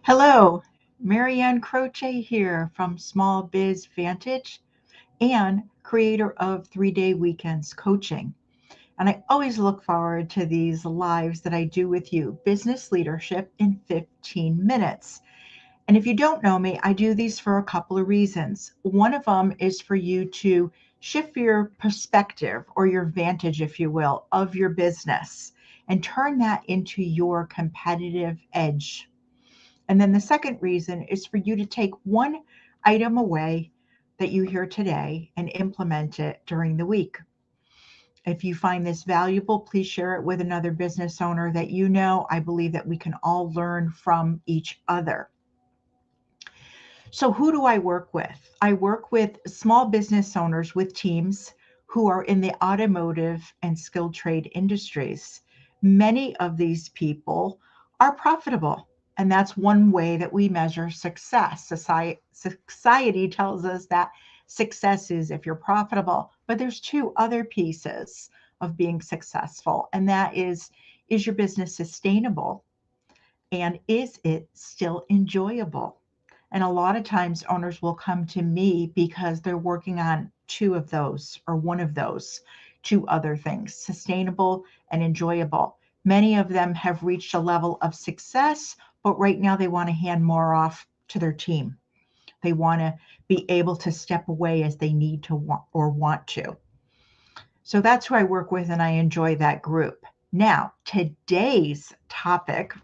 Hello, Marianne Croce here from Small Biz Vantage and creator of 3 Day Weekends Coaching. And I always look forward to these lives that I do with you, business leadership in 15 minutes. And if you don't know me, I do these for a couple of reasons. One of them is for you to shift your perspective or your vantage, if you will, of your business and turn that into your competitive edge. And then the second reason is for you to take one item away that you hear today and implement it during the week. If you find this valuable, please share it with another business owner that you know. I believe that we can all learn from each other. So, who do I work with? I work with small business owners with teams who are in the automotive and skilled trade industries. Many of these people are profitable, and that's one way that we measure success. Society tells us that success is if you're profitable, but there's two other pieces of being successful, and that is your business sustainable? And is it still enjoyable? And a lot of times owners will come to me because they're working on two of those or one of those two other things, sustainable and enjoyable. Many of them have reached a level of success, but right now they want to hand more off to their team. They want to be able to step away as they need to want to. So that's who I work with, and I enjoy that group. Now, today's topic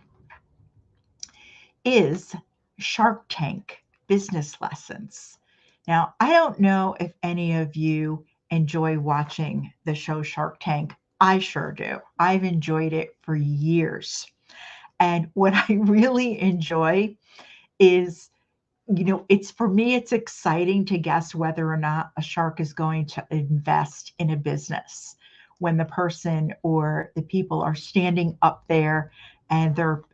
is Shark Tank business lessons. Now, I don't know if any of you enjoy watching the show Shark Tank. I sure do. I've enjoyed it for years. And what I really enjoy is, it's for me, it's exciting to guess whether or not a shark is going to invest in a business when the person or the people are standing up there and they're,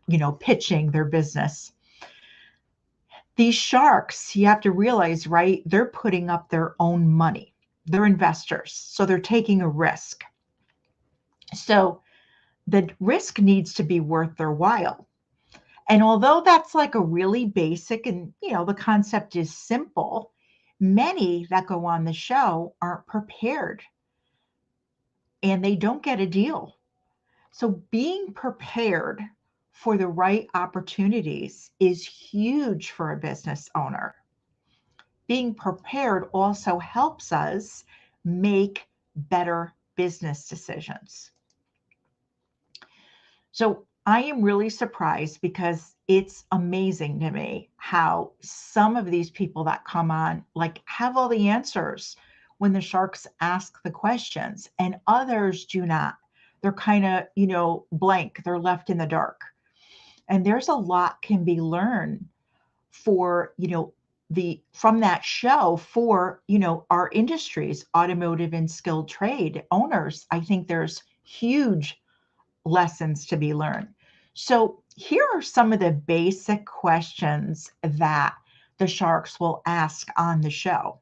pitching their business. These sharks, you have to realize, right? They're putting up their own money. They're investors, so they're taking a risk. So the risk needs to be worth their while. And although that's like a really basic and, the concept is simple, many that go on the show aren't prepared and they don't get a deal. So being prepared for the right opportunities is huge for a business owner. Being prepared also helps us make better business decisions. So I am really surprised because it's amazing to me how some of these people that come on like have all the answers when the sharks ask the questions and others do not. They're kind of, blank. They're left in the dark. And there's a lot can be learned for, the from that show for, our industries, automotive and skilled trade owners. I think there's huge lessons to be learned. So, here are some of the basic questions that the sharks will ask on the show.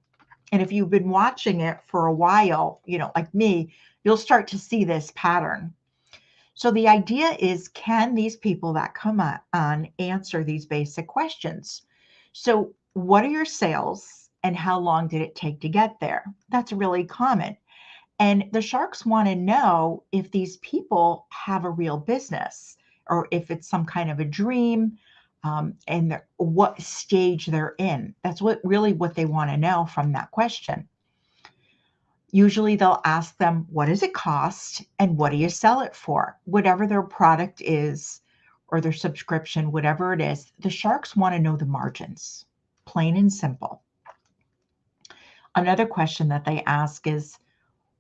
And if you've been watching it for a while, like me, you'll start to see this pattern. So, the idea is can these people that come on answer these basic questions? So, what are your sales and how long did it take to get there? That's really common. And the sharks want to know if these people have a real business or if it's some kind of a dream, and what stage they're in. That's what they want to know from that question. Usually they'll ask them, what does it cost and what do you sell it for? Whatever their product is or their subscription, whatever it is, the sharks want to know the margins, plain and simple. Another question that they ask is,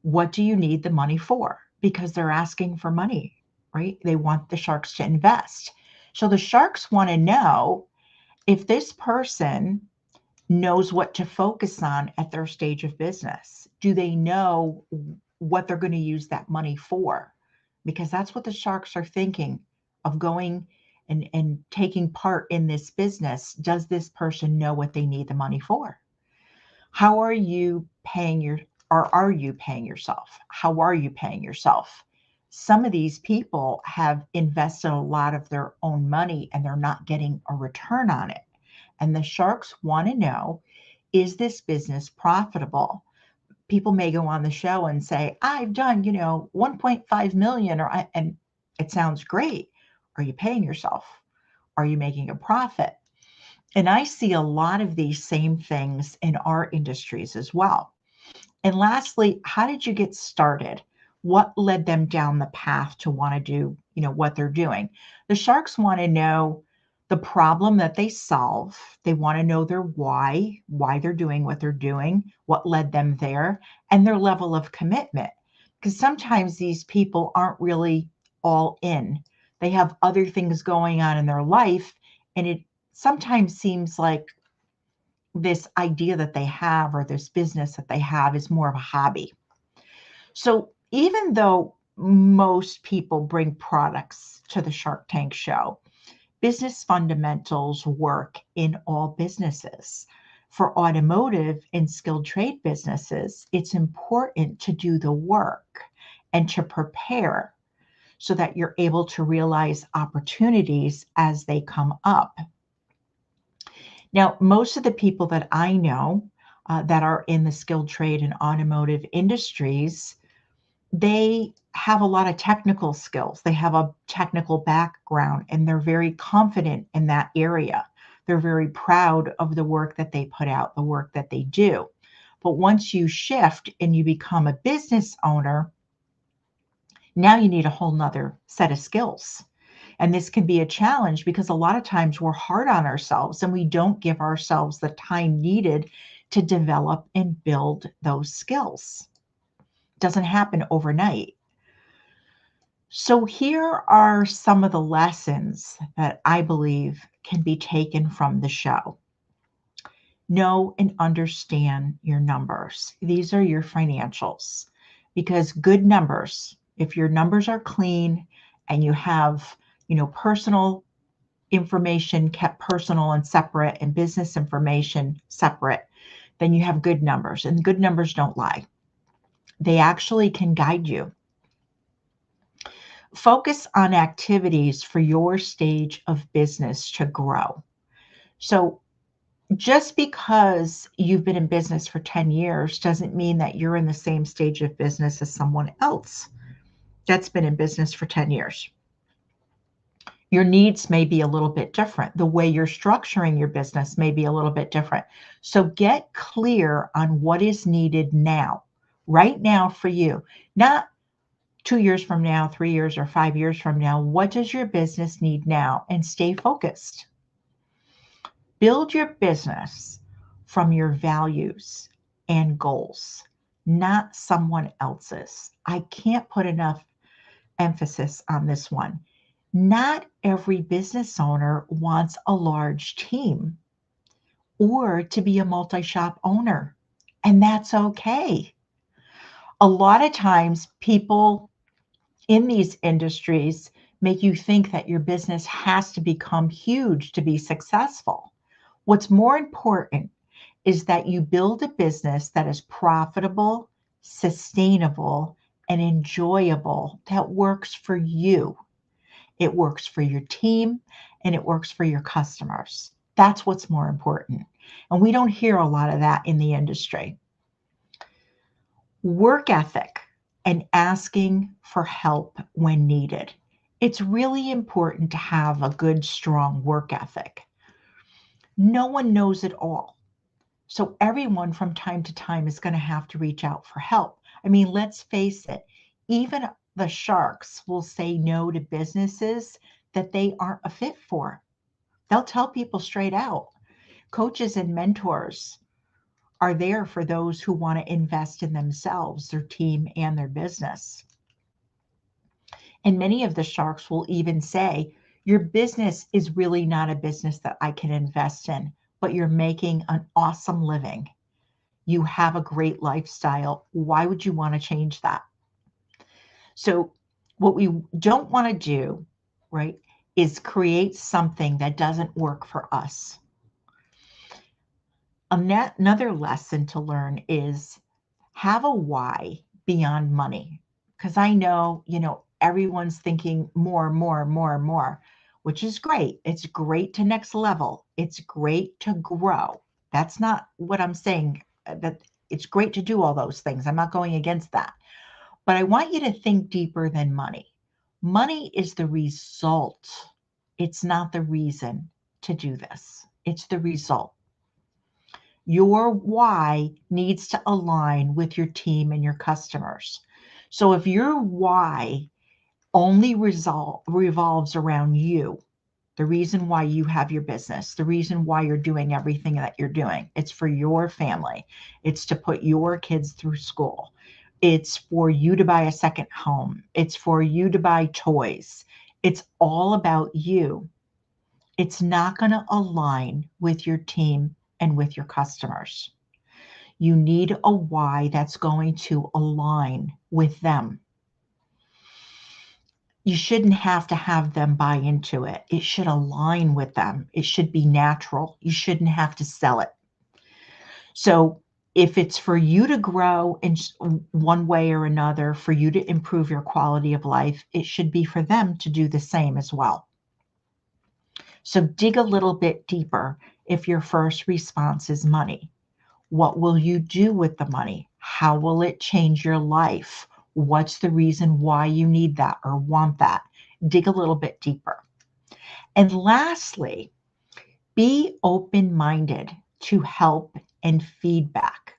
what do you need the money for? Because they're asking for money, right? They want the sharks to invest. So the sharks want to know if this person knows what to focus on at their stage of business. Do they know what they're going to use that money for? Because that's what the sharks are thinking of going and taking part in this business. Does this person know what they need the money for? How are you paying or are you paying yourself? How are you paying yourself? some of these people have invested a lot of their own money and they're not getting a return on it. And the sharks want to know, is this business profitable? People may go on the show and say, I've done, 1.5 million, and it sounds great. Are you paying yourself? Are you making a profit? And I see a lot of these same things in our industries as well. And lastly, how did you get started? What led them down the path to want to do, what they're doing? The sharks want to know the problem that they solve. They want to know their why they're doing what they're doing, what led them there, and their level of commitment. Because sometimes these people aren't really all in. They have other things going on in their life, and it sometimes seems like this idea that they have or this business that they have is more of a hobby. So even though most people bring products to the Shark Tank show, business fundamentals work in all businesses. For automotive and skilled trade businesses, it's important to do the work and to prepare so that you're able to realize opportunities as they come up. Now, most of the people that I know that are in the skilled trade and automotive industries, they have a lot of technical skills. They have a technical background and they're very confident in that area. They're very proud of the work that they put out, the work that they do. But once you shift and you become a business owner, now you need a whole nother set of skills. And this can be a challenge because a lot of times we're hard on ourselves and we don't give ourselves the time needed to develop and build those skills. It doesn't happen overnight. So here are some of the lessons that I believe can be taken from the show. Know and understand your numbers. These are your financials, because good numbers, if your numbers are clean and you have personal information kept personal and separate and business information separate, then you have good numbers. And good numbers don't lie. They actually can guide you. Focus on activities for your stage of business to grow. So just because you've been in business for 10 years doesn't mean that you're in the same stage of business as someone else that's been in business for 10 years. Your needs may be a little bit different. The way you're structuring your business may be a little bit different. So get clear on what is needed now, right now for you, not 2 years from now, 3 years or 5 years from now. What does your business need now? And stay focused. Build your business from your values and goals, not someone else's. I can't put enough emphasis on this one. Not every business owner wants a large team or to be a multi-shop owner, and that's okay. A lot of times people in these industries make you think that your business has to become huge to be successful. What's more important is that you build a business that is profitable, sustainable, and enjoyable, that works for you. It works for your team and it works for your customers. That's what's more important. And we don't hear a lot of that in the industry. Work ethic and asking for help when needed. It's really important to have a good, strong work ethic. No one knows it all. So everyone from time to time is going to have to reach out for help. I mean, let's face it, even the sharks will say no to businesses that they aren't a fit for. They'll tell people straight out. Coaches and mentors are there for those who want to invest in themselves, their team, and their business. And many of the sharks will even say, your business is really not a business that I can invest in, but you're making an awesome living. You have a great lifestyle. Why would you want to change that? So what we don't want to do, right, is create something that doesn't work for us. Another lesson to learn is have a why beyond money. Because I know, everyone's thinking more, more, more, more, which is great. It's great to next level. It's great to grow. That's not what I'm saying, that it's great to do all those things. I'm not going against that. But I want you to think deeper than money. Money is the result. It's not the reason to do this. It's the result. Your why needs to align with your team and your customers. So if your why only revolves around you, the reason why you have your business, the reason why you're doing everything that you're doing, it's for your family. It's to put your kids through school. It's for you to buy a second home. It's for you to buy toys. It's all about you. It's not going to align with your team and with your customers. You need a why that's going to align with them. You shouldn't have to have them buy into it. It should align with them. It should be natural. You shouldn't have to sell it. So if it's for you to grow in one way or another, for you to improve your quality of life, it should be for them to do the same as well. So dig a little bit deeper if your first response is money. What will you do with the money? How will it change your life? What's the reason why you need that or want that? Dig a little bit deeper. And lastly, be open-minded to help and feedback.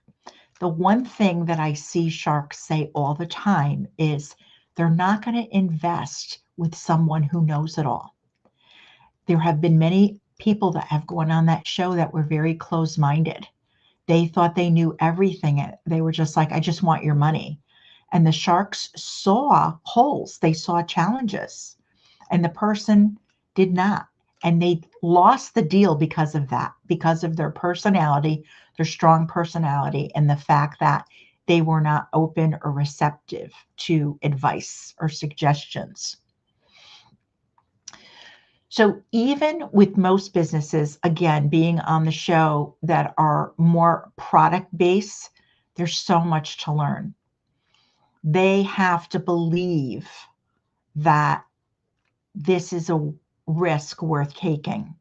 The one thing that I see sharks say all the time is they're not going to invest with someone who knows it all. There have been many people that have gone on that show that were very closed-minded. They thought they knew everything. They were just like, I just want your money. And the sharks saw holes, they saw challenges, and the person did not. And they lost the deal because of that, because of their personality, their strong personality, and the fact that they were not open or receptive to advice or suggestions. So even with most businesses, again, being on the show that are more product-based, there's so much to learn. They have to believe that this is a risk worth taking.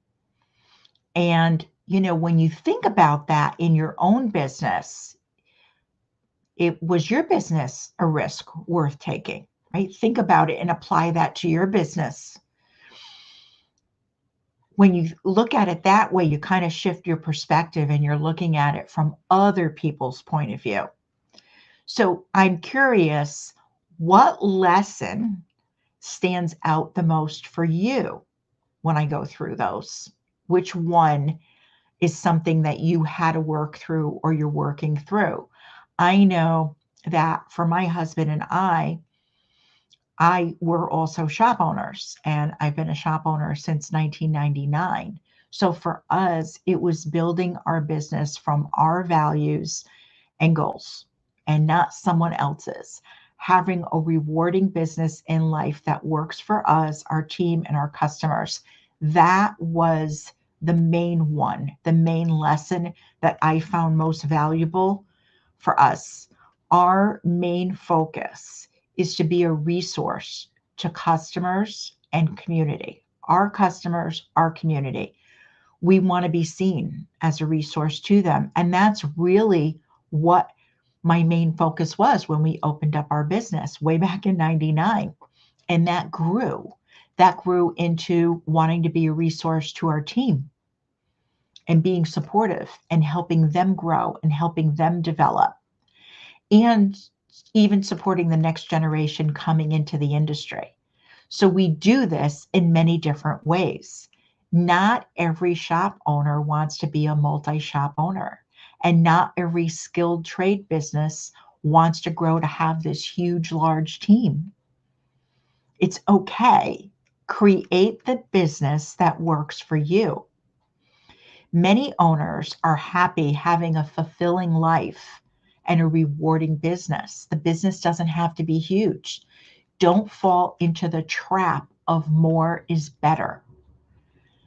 And, when you think about that in your own business, was your business a risk worth taking, right? Think about it and apply that to your business. When you look at it that way, you kind of shift your perspective and you're looking at it from other people's point of view. So I'm curious, what lesson stands out the most for you when I go through those? Which one is something that you had to work through or you're working through? I know that for my husband and I were also shop owners, and I've been a shop owner since 1999. So for us, it was building our business from our values and goals and not someone else's. Having a rewarding business in life that works for us, our team, and our customers. That was the main one, the main lesson that I found most valuable for us. Our main focus is to be a resource to customers and community. Our customers, our community. We want to be seen as a resource to them. And that's really what my main focus was when we opened up our business way back in 99. And that grew. That grew into wanting to be a resource to our team and being supportive and helping them grow and helping them develop. And even supporting the next generation coming into the industry. So we do this in many different ways. Not every shop owner wants to be a multi-shop owner, and not every skilled trade business wants to grow to have this huge, large team. It's okay. Create the business that works for you. Many owners are happy having a fulfilling life and a rewarding business. The business doesn't have to be huge. Don't fall into the trap of more is better.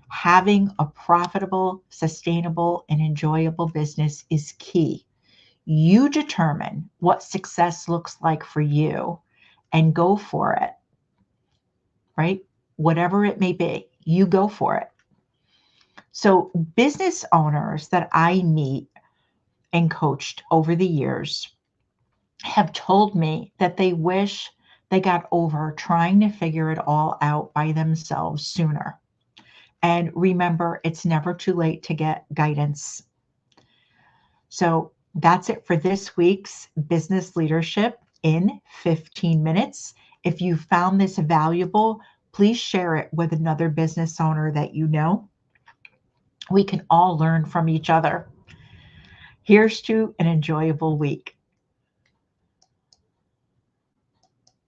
Having a profitable, sustainable, and enjoyable business is key. You determine what success looks like for you and go for it. right? Whatever it may be, you go for it. So, business owners that I meet and coached over the years have told me that they wish they got over trying to figure it all out by themselves sooner. And remember, it's never too late to get guidance. So that's it for this week's Business Leadership in 15 minutes. If you found this valuable, please share it with another business owner that you know. We can all learn from each other. Here's to an enjoyable week.